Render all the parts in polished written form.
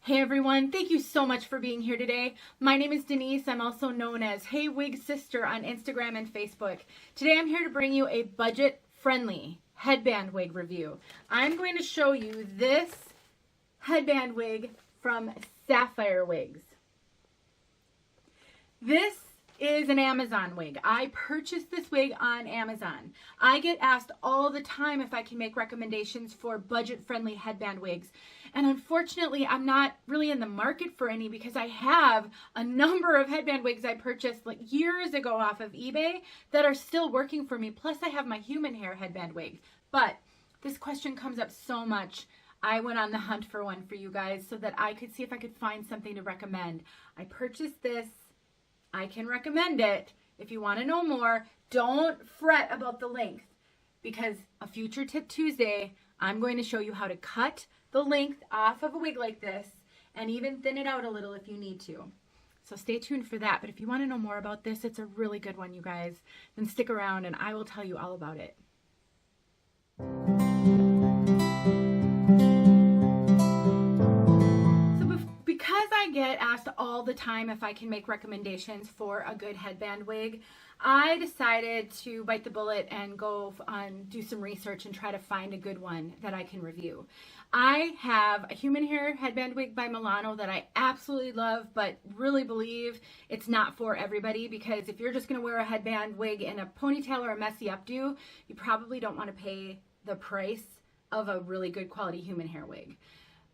Hey everyone, thank you so much for being here today. My name is Denise. I'm also known as heywigsister on Instagram and Facebook. Today I'm here to bring you a budget-friendly headband wig review. I'm going to show you this headband wig from Sapphire Wigs. This is an Amazon wig. I purchased this wig on Amazon. I get asked all the time if I can make recommendations for budget-friendly headband wigs. And unfortunately, I'm not really in the market for any because I have a number of headband wigs I purchased like years ago off of eBay that are still working for me. Plus, I have my human hair headband wig. But this question comes up so much. I went on the hunt for one for you guys so that I could see if I could find something to recommend. I purchased this. I can recommend it. If you want to know more, don't fret about the length because a future Tip Tuesday, I'm going to show you how to cut the length off of a wig like this and even thin it out a little if you need to. So stay tuned for that. But if you want to know more about this, it's a really good one, you guys. Then stick around and I will tell you all about it. Because I get asked all the time if I can make recommendations for a good headband wig, I decided to bite the bullet and go do some research and try to find a good one that I can review. I have a human hair headband wig by Milano that I absolutely love, but really believe it's not for everybody because if you're just going to wear a headband wig in a ponytail or a messy updo, you probably don't want to pay the price of a really good quality human hair wig.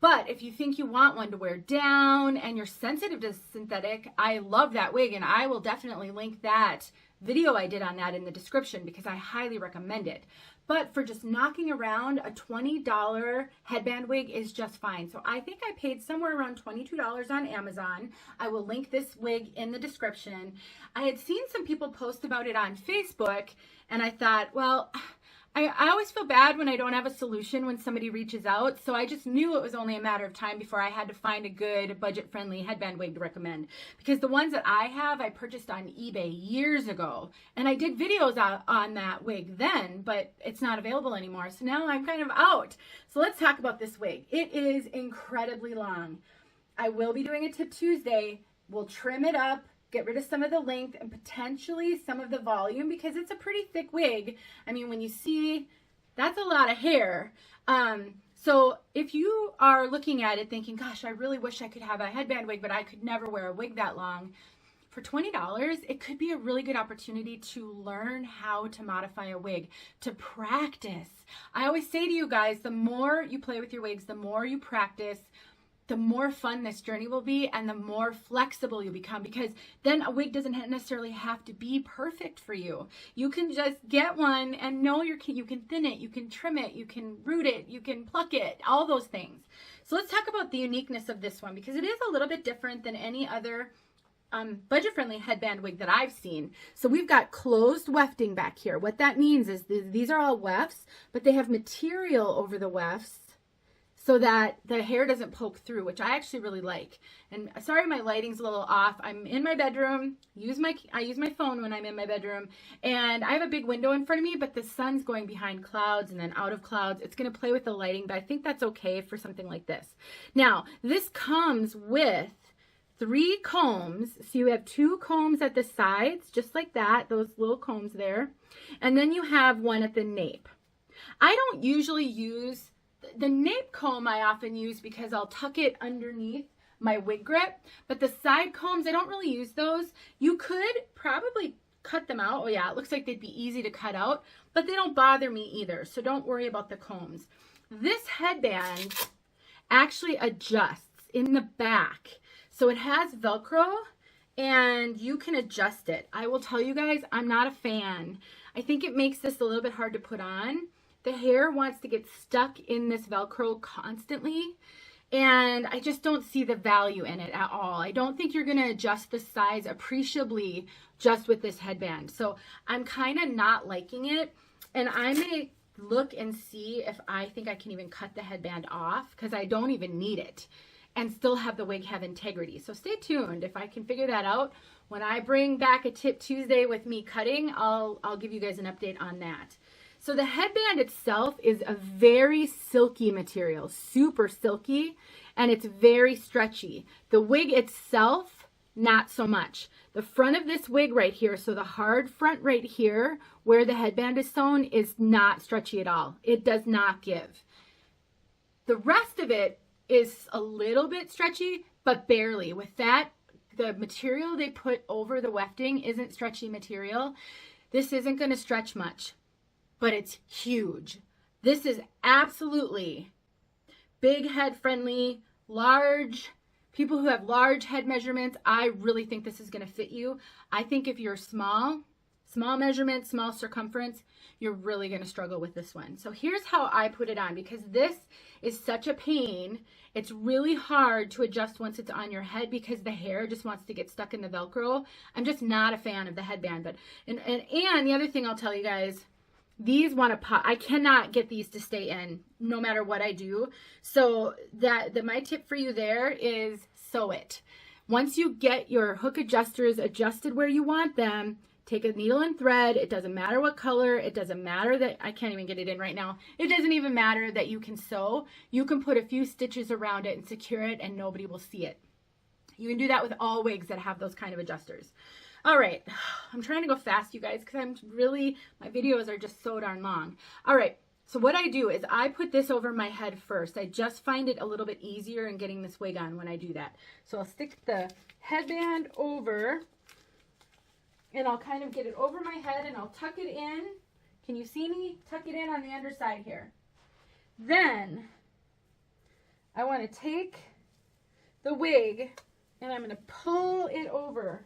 But if you think you want one to wear down and you're sensitive to synthetic, I love that wig and I will definitely link that video I did on that in the description because I highly recommend it. But for just knocking around, a $20 headband wig is just fine. So I think I paid somewhere around $22 on Amazon. I will link this wig in the description. I had seen some people post about it on Facebook and I thought, well, I always feel bad when I don't have a solution when somebody reaches out, so I just knew it was only a matter of time before I had to find a good budget-friendly headband wig to recommend. Because the ones that I have, I purchased on eBay years ago, and I did videos on that wig then, but it's not available anymore, so now I'm kind of out. So let's talk about this wig. It is incredibly long. I will be doing a Tip Tuesday. We'll trim it up, get rid of some of the length and potentially some of the volume because it's a pretty thick wig. I mean, when you see, that's a lot of hair. So if you are looking at it thinking, gosh, I really wish I could have a headband wig, but I could never wear a wig that long. For $20, it could be a really good opportunity to learn how to modify a wig, to practice. I always say to you guys, the more you play with your wigs, the more you practice, the more fun this journey will be and the more flexible you become because then a wig doesn't necessarily have to be perfect for you. You can just get one and know you can thin it, you can trim it, you can root it, you can pluck it, all those things. So let's talk about the uniqueness of this one because it is a little bit different than any other budget-friendly headband wig that I've seen. So we've got closed wefting back here. What that means is these are all wefts, but they have material over the wefts so that the hair doesn't poke through, which I actually really like. And sorry, my lighting's a little off. I'm in my bedroom. I use my phone when I'm in my bedroom. And I have a big window in front of me, but the sun's going behind clouds and then out of clouds. It's gonna play with the lighting, but I think that's okay for something like this. Now, this comes with 3 combs. So you have 2 combs at the sides, just like that, those little combs there. And then you have one at the nape. I don't usually use the nape comb. I often use because I'll tuck it underneath my wig grip, but the side combs, I don't really use those. You could probably cut them out. Oh yeah, it looks like they'd be easy to cut out, but they don't bother me either, so don't worry about the combs. This headband actually adjusts in the back. So it has Velcro and you can adjust it. I will tell you guys, I'm not a fan. I think it makes this a little bit hard to put on. The hair wants to get stuck in this Velcro constantly, and I just don't see the value in it at all. I don't think you're gonna adjust the size appreciably just with this headband. So I'm kind of not liking it, and I may look and see if I think I can even cut the headband off because I don't even need it and still have the wig have integrity. So stay tuned. If I can figure that out, when I bring back a Tip Tuesday with me cutting, I'll give you guys an update on that. So the headband itself is a very silky material, super silky, and it's very stretchy. The wig itself, not so much. The front of this wig right here, so the hard front right here where the headband is sewn, is not stretchy at all. It does not give. The rest of it is a little bit stretchy, but barely. With that, the material they put over the wefting isn't stretchy material. This isn't going to stretch much, but it's huge. This is absolutely big head friendly, large. People who have large head measurements, I really think this is going to fit you. I think if you're small measurement, small circumference, you're really going to struggle with this one. So here's how I put it on, because this is such a pain. It's really hard to adjust once it's on your head because the hair just wants to get stuck in the Velcro. I'm just not a fan of the headband. But and the other thing I'll tell you guys, these want to pop. I cannot get these to stay in no matter what I do. So my tip for you there is sew it. Once you get your hook adjusters adjusted where you want them, take a needle and thread. It doesn't matter what color. It doesn't matter that I can't even get it in right now. It doesn't even matter that you can sew. You can put a few stitches around it and secure it and nobody will see it. You can do that with all wigs that have those kind of adjusters. All right, I'm trying to go fast, you guys, because my videos are just so darn long. All right, so what I do is I put this over my head first. I just find it a little bit easier in getting this wig on when I do that. So I'll stick the headband over, and I'll kind of get it over my head, and I'll tuck it in. Can you see me? Tuck it in on the underside here. Then I want to take the wig, and I'm going to pull it over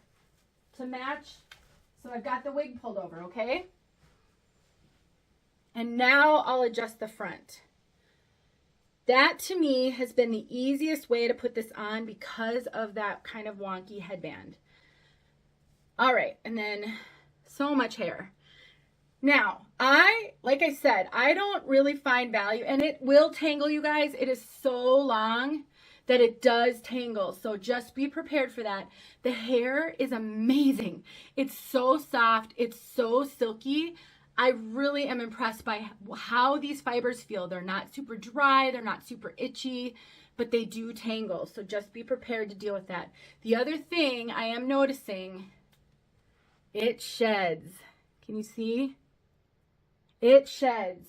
to match. So I've got the wig pulled over, okay? And now I'll adjust the front. That to me has been the easiest way to put this on because of that kind of wonky headband. All right, and then so much hair. Now, like I said, I don't really find value, and it will tangle, you guys. It is so long that it does tangle, so just be prepared for that. The hair is amazing. It's so soft, it's so silky. I really am impressed by how these fibers feel. They're not super dry, they're not super itchy, but they do tangle, so just be prepared to deal with that. The other thing I am noticing, it sheds. Can you see? It sheds.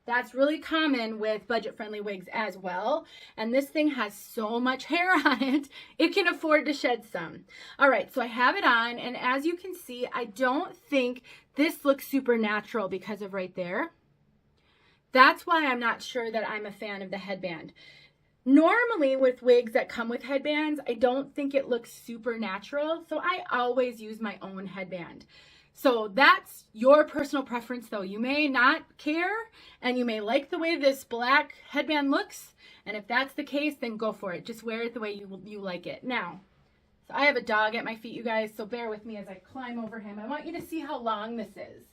That's really common with budget-friendly wigs as well. And this thing has so much hair on it, it can afford to shed some. All right, so I have it on, and as you can see, I don't think this looks super natural because of right there. That's why I'm not sure that I'm a fan of the headband. Normally with wigs that come with headbands, I don't think it looks super natural, so I always use my own headband. So that's your personal preference though. You may not care and you may like the way this black headband looks. And if that's the case, then go for it. Just wear it the way you like it. Now, so I have a dog at my feet, you guys, so bear with me as I climb over him. I want you to see how long this is.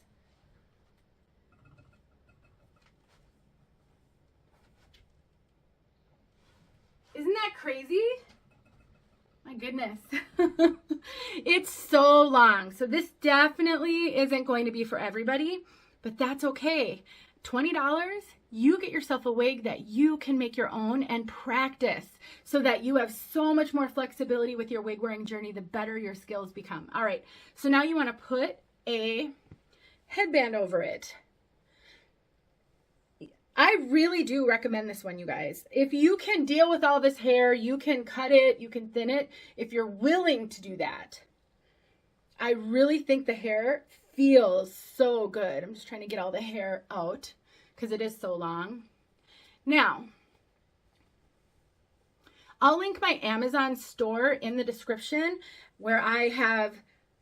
Isn't that crazy? My goodness. It's so long. So this definitely isn't going to be for everybody, but that's okay. $20, you get yourself a wig that you can make your own and practice so that you have so much more flexibility with your wig wearing journey, the better your skills become. All right, so now you want to put a headband over it. I really do recommend this one, you guys. If you can deal with all this hair, you can cut it, you can thin it. If you're willing to do that, I really think the hair feels so good. I'm just trying to get all the hair out because it is so long. Now, I'll link my Amazon store in the description where I have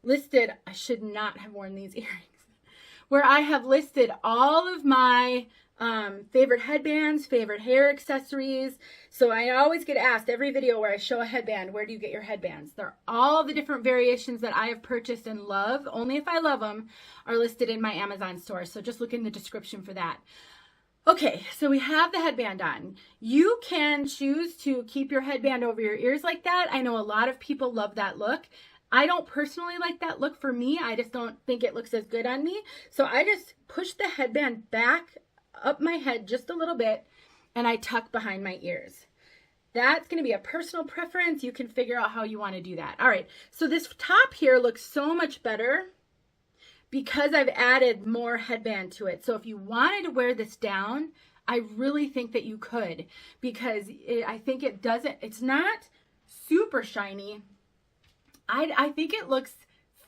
listed, I should not have worn these earrings, where I have listed all of my favorite headbands, favorite hair accessories. So I always get asked every video where I show a headband, where do you get your headbands? They're all the different variations that I have purchased and love, only if I love them, are listed in my Amazon store. So just look in the description for that. Okay, so we have the headband on. You can choose to keep your headband over your ears like that. I know a lot of people love that look. I don't personally like that look for me. I just don't think it looks as good on me. So I just push the headband back up my head just a little bit and I tuck behind my ears. That's going to be a personal preference. You can figure out how you want to do that. All right, so this top here looks so much better because I've added more headband to it. So if you wanted to wear this down, I really think that you could, because I think it's not super shiny. I think it looks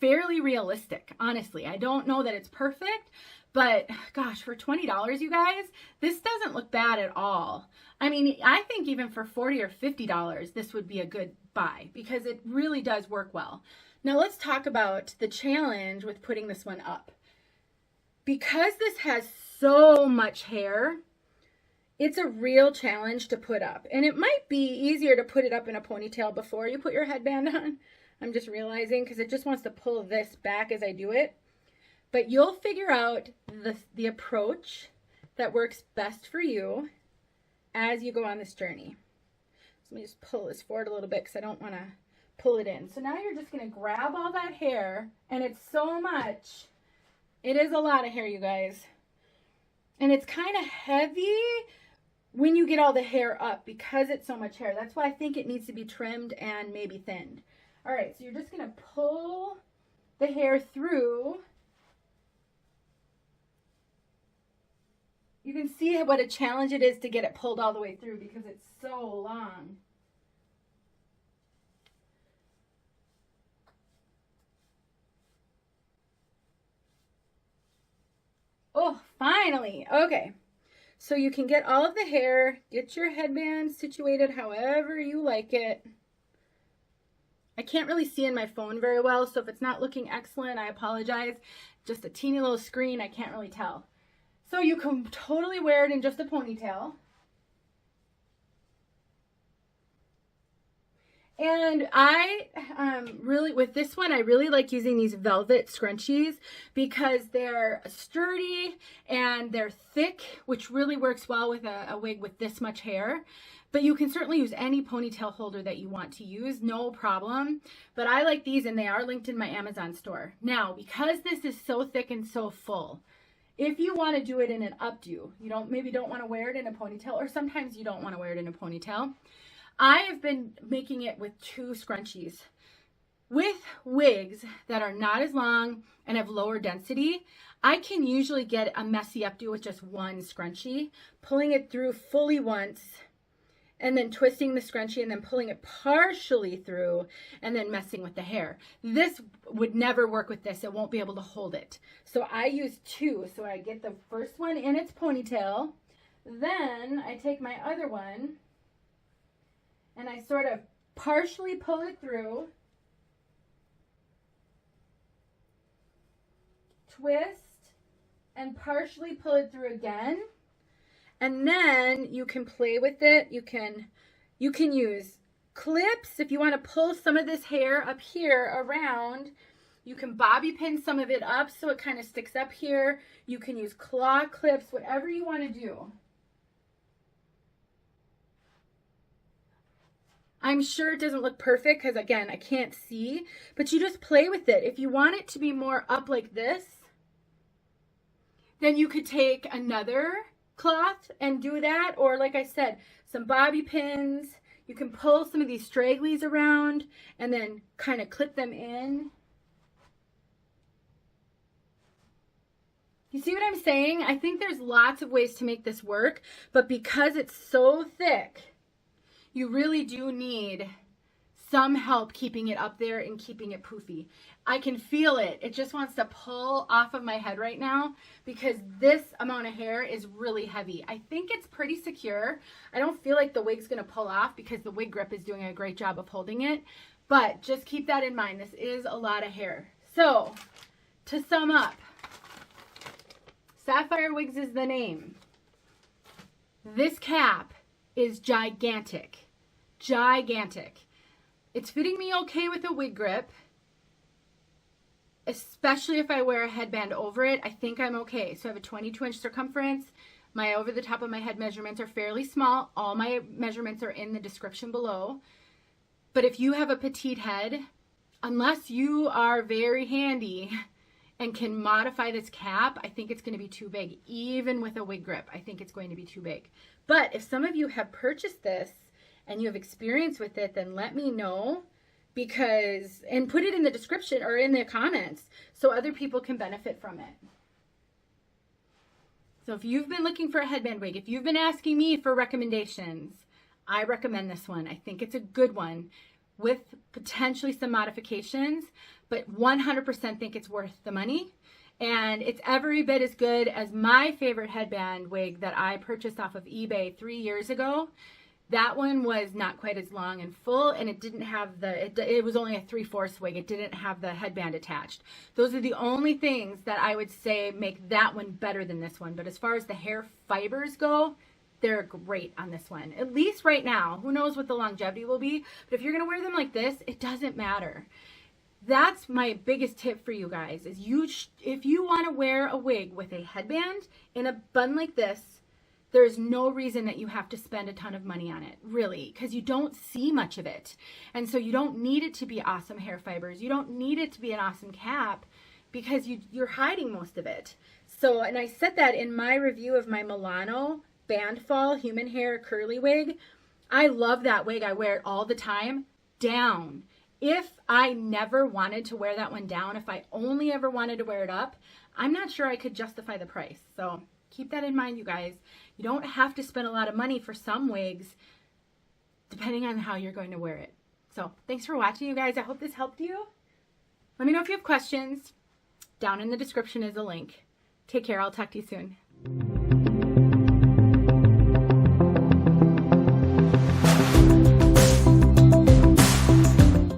fairly realistic, honestly. I don't know that it's perfect, but gosh, for $20, you guys, this doesn't look bad at all. I mean, I think even for $40 or $50, this would be a good buy because it really does work well. Now let's talk about the challenge with putting this one up. Because this has so much hair, it's a real challenge to put up. And it might be easier to put it up in a ponytail before you put your headband on. I'm just realizing because it just wants to pull this back as I do it. But you'll figure out the approach that works best for you as you go on this journey. So let me just pull this forward a little bit because I don't want to pull it in. So now you're just going to grab all that hair, and it's so much. It is a lot of hair, you guys. And it's kind of heavy when you get all the hair up because it's so much hair. That's why I think it needs to be trimmed and maybe thinned. All right, so you're just going to pull the hair through. You can see what a challenge it is to get it pulled all the way through because it's so long. Oh, finally. Okay. So you can get all of the hair, get your headband situated however you like it. I can't really see in my phone very well, so if it's not looking excellent, I apologize. Just a teeny little screen, I can't really tell. So you can totally wear it in just a ponytail. And I really, with this one, I really like using these velvet scrunchies because they're sturdy and they're thick, which really works well with a wig with this much hair. But you can certainly use any ponytail holder that you want to use, no problem. But I like these, and they are linked in my Amazon store. Now, because this is so thick and so full, if you want to do it in an updo, maybe don't want to wear it in a ponytail, or sometimes you don't want to wear it in a ponytail, I have been making it with 2 scrunchies. With wigs that are not as long and have lower density, I can usually get a messy updo with just 1 scrunchie, pulling it through fully once, and then twisting the scrunchie and then pulling it partially through and then messing with the hair. This would never work with this. It won't be able to hold it. So I use 2. So I get the first one in its ponytail. Then I take my other one and I sort of partially pull it through, twist, and partially pull it through again. And then you can play with it. You can use clips if you want to pull some of this hair up here around. You can bobby pin some of it up so it kind of sticks up here. You can use claw clips, whatever you want to do. I'm sure it doesn't look perfect because, again, I can't see, but you just play with it. If you want it to be more up like this, then you could take another cloth and do that, or like I said, some bobby pins. You can pull some of these stragglies around and then kind of clip them in. You see what I'm saying? I think there's lots of ways to make this work, but because it's so thick, you really do need some help keeping it up there and keeping it poofy. I can feel it. It just wants to pull off of my head right now because this amount of hair is really heavy. I think it's pretty secure. I don't feel like the wig's going to pull off because the wig grip is doing a great job of holding it. But just keep that in mind. This is a lot of hair. So, to sum up, Sapphire Wigs is the name. This cap is gigantic. Gigantic. It's fitting me okay with a wig grip, especially if I wear a headband over it. I think I'm okay. So I have a 22-inch circumference. My over the top of my head measurements are fairly small. All my measurements are in the description below. But if you have a petite head, unless you are very handy and can modify this cap, I think it's going to be too big. Even with a wig grip, I think it's going to be too big. But if some of you have purchased this and you have experience with it, then let me know, because, and put it in the description or in the comments so other people can benefit from it. So if you've been looking for a headband wig, if you've been asking me for recommendations, I recommend this one. I think it's a good one with potentially some modifications, but 100% think it's worth the money. And it's every bit as good as my favorite headband wig that I purchased off of eBay 3 years ago. That one was not quite as long and full, and it didn't have it was only a 3/4 wig. It didn't have the headband attached. Those are the only things that I would say make that one better than this one. But as far as the hair fibers go, they're great on this one. At least right now. Who knows what the longevity will be. But if you're going to wear them like this, it doesn't matter. That's my biggest tip for you guys, is if you want to wear a wig with a headband in a bun like this, there's no reason that you have to spend a ton of money on it, really, because you don't see much of it. And so you don't need it to be awesome hair fibers. You don't need it to be an awesome cap, because you're hiding most of it. So, and I said that in my review of my Milano Bandfall human hair curly wig. I love that wig. I wear it all the time down. If I never wanted to wear that one down, if I only ever wanted to wear it up, I'm not sure I could justify the price. So keep that in mind, you guys. You don't have to spend a lot of money for some wigs, depending on how you're going to wear it. So thanks for watching, you guys. I hope this helped you. Let me know if you have questions. Down in the description is a link. Take care. I'll talk to you soon.